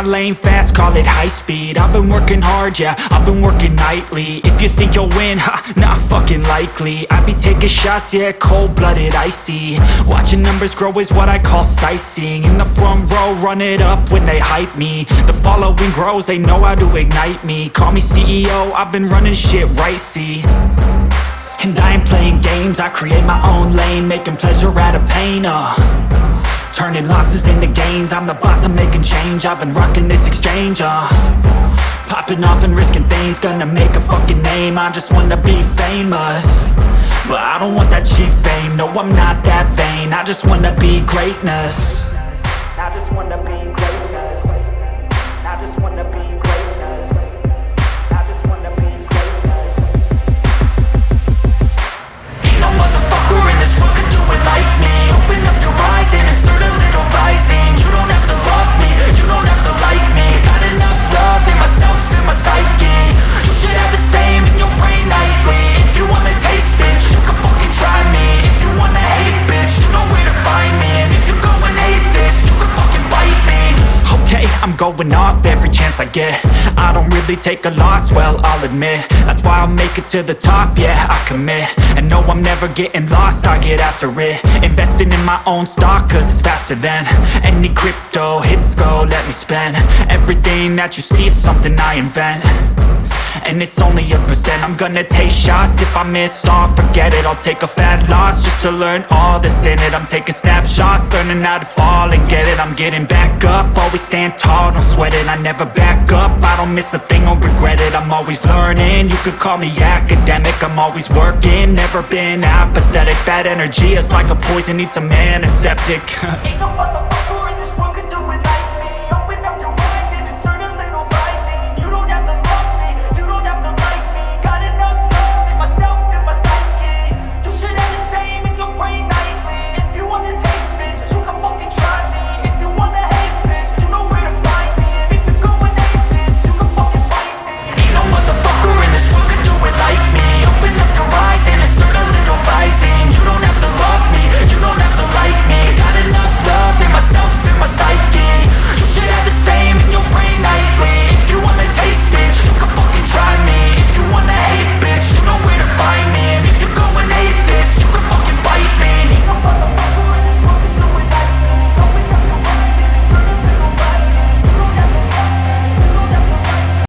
lane fast, call it high speed. I've been working hard, yeah, I've been working nightly. If you think you'll win, ha, not fucking likely. I be taking shots, yeah, cold-blooded, icy. Watching numbers grow is what I call sightseeing. In the front row, run it up when they hype me. The following grows, they know how to ignite me. Call me CEO, I've been running shit right, see. And I ain't playing games, I create my own lane, making pleasure out of pain, turning losses into gains, I'm the boss, I'm making change. I've been rocking this exchange, popping off and risking things, gonna make a fucking name. I just wanna be famous, but I don't want that cheap fame. No, I'm not that vain, I just wanna be greatness. I just wanna be greatness. I just wanna be greatness. I just wanna be greatness. Ain't no motherfucker in this world could do it like me. Open up your eyes and insert a little rising. You don't have to love me, you don't have to like me. Got enough love in myself, in my psyche. You should have the same in your brain nightly. If you wanna taste, bitch, you can fucking try me. If you wanna hate, bitch, you know where to find me. And if you go and hate this, you can fucking bite me. Okay, I'm going off every chance I get. I don't really take a loss, well, I'll admit. That's why I'll make it to the top, yeah, I commit. And no, I'm never getting lost, I get after it. Investing in my own stock, cause it's faster than any crypto hits go, let me spend. Everything that you see is something I invent, and it's only a percent. I'm gonna take shots, if I miss all, forget it. I'll take a fat loss just to learn all that's in it. I'm taking snapshots, learning how to fall and get it. I'm getting back up, always stand tall, don't sweat it. I never back up, I don't miss a thing or regret it. I'm always learning, you could call me academic. I'm always working, never been apathetic. Bad energy is like a poison, needs some antiseptic. Ain't no